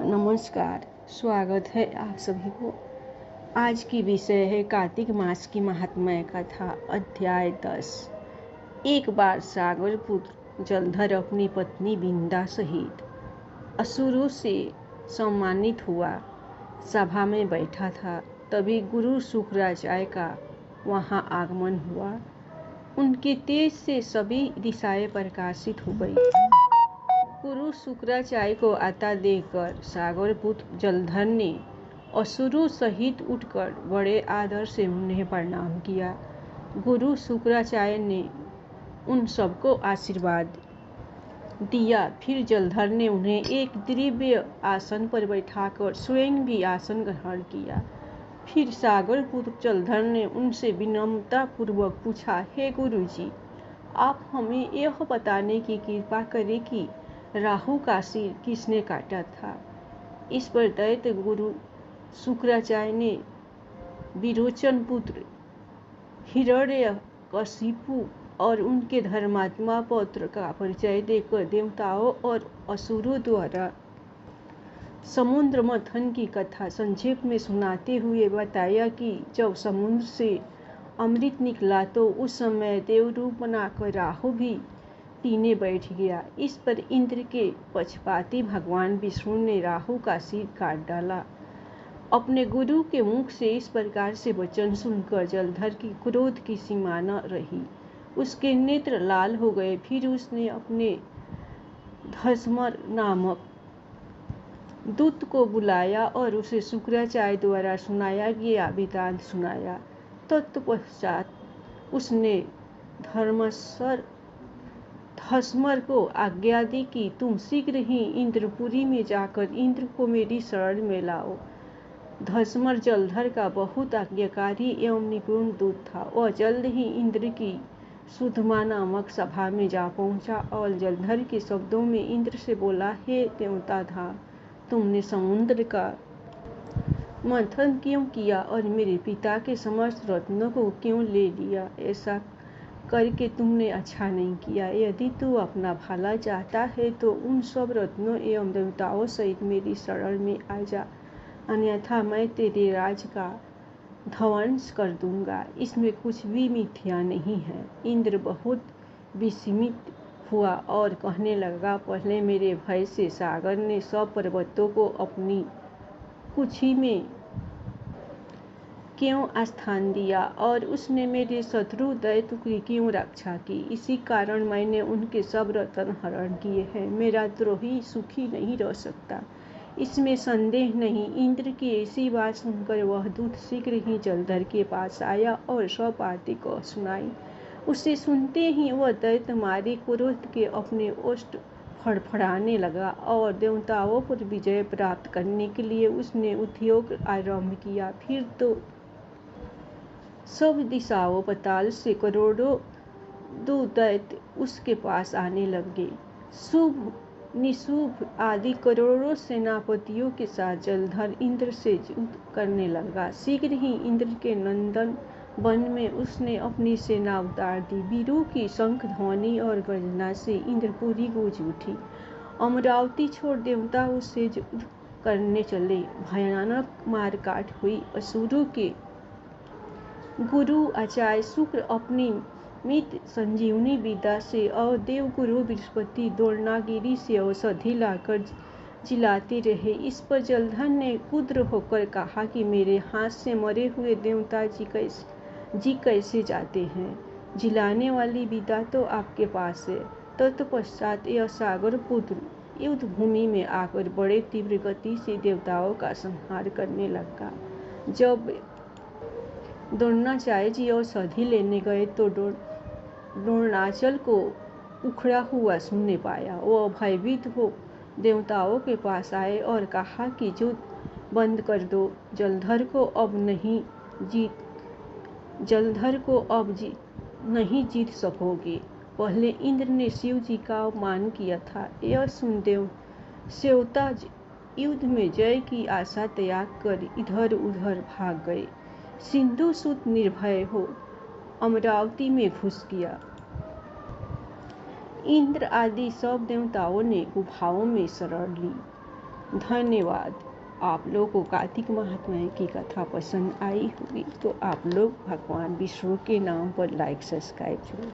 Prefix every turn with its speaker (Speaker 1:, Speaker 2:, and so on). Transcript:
Speaker 1: नमस्कार, स्वागत है आप सभी को। आज की विषय है कार्तिक मास की महात्म्य कथा, अध्याय 10। एक बार सागर पुत्र जलधर अपनी पत्नी बिंदा सहित असुरों से सम्मानित हुआ सभा में बैठा था। तभी गुरु शुक्राचार्य का वहां आगमन हुआ। उनके तेज से सभी दिशाएं प्रकाशित हो गई। गुरु शुक्राचार्य को आता देखकर सागर पुत्र जलधर ने असुरों सहित उठकर बड़े आदर से उन्हें प्रणाम किया। गुरु शुक्राचार्य ने उन सबको आशीर्वाद दिया। फिर जलधर ने उन्हें एक दिव्य आसन पर बैठाकर स्वयं भी आसन ग्रहण किया। फिर सागर पुत्र जलधर ने उनसे विनम्रता पूर्वक पूछा, हे गुरुजी, आप हमें यह बताने की कृपा करें कि राहु का सिर किसने काटा था। इस पर दैत्य गुरु शुक्राचार्य ने विरोचन पुत्र हिरण्यकशिपु और उनके धर्मात्मा पौत्र का परिचय देकर देवताओं और असुरों द्वारा समुद्र मंथन की कथा संक्षेप में सुनाते हुए बताया कि जब समुद्र से अमृत निकला तो उस समय देवरूप बनाकर राहु भी पीने बैठ गया। इस पर इंद्र के पक्षपाती भगवान विष्णु ने राहु का सिर काट डाला। अपने गुरु के मुख से इस प्रकार से वचन सुनकर जलधर की क्रोध की सीमा न रही। उसके नेत्र लाल हो गए। फिर उसने अपने धर्मर नामक दूत को बुलाया और उसे शुक्राचार्य द्वारा सुनाया गया वृत्तांत सुनाया। तत्पश्चात उसने धर्मर को आज्ञा दी कि तुम शीघ्र ही इंद्रपुरी में जाकर इंद्र को मेरी शरण में लाओ। धर्मर जलधर का बहुत आज्ञाकारी एवं निपुण दूत था। वह जल्द ही इंद्र की सुधमा नामक सभा में जा पहुंचा और जलधर के शब्दों में इंद्र से बोला, हे देवता धाम, तुमने समुद्र का मंथन क्यों किया और मेरे पिता के समस्त रत्नों को क्यों ले लिया? ऐसा करके तुमने अच्छा नहीं किया। यदि तू अपना भला चाहता है तो उन सब रत्नों एवं देवताओं सहित मेरी शरण में आ जा, अन्यथा मैं तेरे राज का ध्वंस कर दूंगा। इसमें कुछ भी मिथ्या नहीं है। इंद्र बहुत विस्मित हुआ और कहने लगा, पहले मेरे भय से सागर ने सब पर्वतों को अपनी कुक्षी में क्यों स्थान दिया और उसने मेरे शत्रु दैत्य की क्यों रक्षा की? इसी कारण मैंने उनके सब रत्न हरण किए हैं। मेरा द्रोही सुखी नहीं रह सकता, इसमें संदेह नहीं। इंद्र की ऐसी बात सुनकर वह दूत शीघ्र ही जलधर के पास आया और सब बातें कह सुनाई। उसे सुनते ही वह दैत्य मारे क्रोध के अपने ओष्ठ फड़फड़ाने लगा और देवताओं पर विजय प्राप्त करने के लिए उसने उद्योग आरंभ किया। फिर तो सब दिशाओं पाताल से करोड़ों दैत्य उसके पास आने लगे। शुभ निशुभ आदि करोड़ों सेनापतियों के साथ जलधर इंद्र से युद्ध करने लगा। शीघ्र ही इंद्र के नंदन वन में उसने अपनी सेना उतार दी। वीरों की शंख ध्वनि और गर्जना से इंद्रपुरी गूंज उठी। अमरावती छोड़ देवता उससे युद्ध करने चले। भयानक मारकाट हुई। असुरों के गुरु आचार्य शुक्र अपनी मित संजीवनी विद्या से और देवगुरु बृहस्पति द्रोणागिरी से औषधि लाकर जिलाते रहे। इस पर जलधर ने क्रुद्ध होकर कहा कि मेरे हाथ से मरे हुए देवता जी कैसे जाते हैं? जिलाने वाली विद्या तो आपके पास है। तत्पश्चात यह सागर पुत्र युद्ध भूमि में आकर बड़े तीव्र गति से देवताओं का संहार करने लगा। जब द्रोणाचार्य जी औषधि लेने गए तो द्रोणाचल को उखड़ा हुआ सुनने पाया। वह भयभीत हो देवताओं के पास आए और कहा कि युद्ध बंद कर दो, जलधर को अब नहीं जीत सकोगे। पहले इंद्र ने शिव जी का अपमान किया था। यह सुन देवता युद्ध में जय की आशा त्याग कर इधर उधर भाग गए। सिंधु सुत निर्भय हो अमरावती में घुस गया। इंद्र आदि सब देवताओं ने गुफाओं में शरण ली। धन्यवाद। आप लोगों को कार्तिक महात्म्य की कथा पसंद आई होगी तो आप लोग भगवान विष्णु के नाम पर लाइक सब्सक्राइब जरूर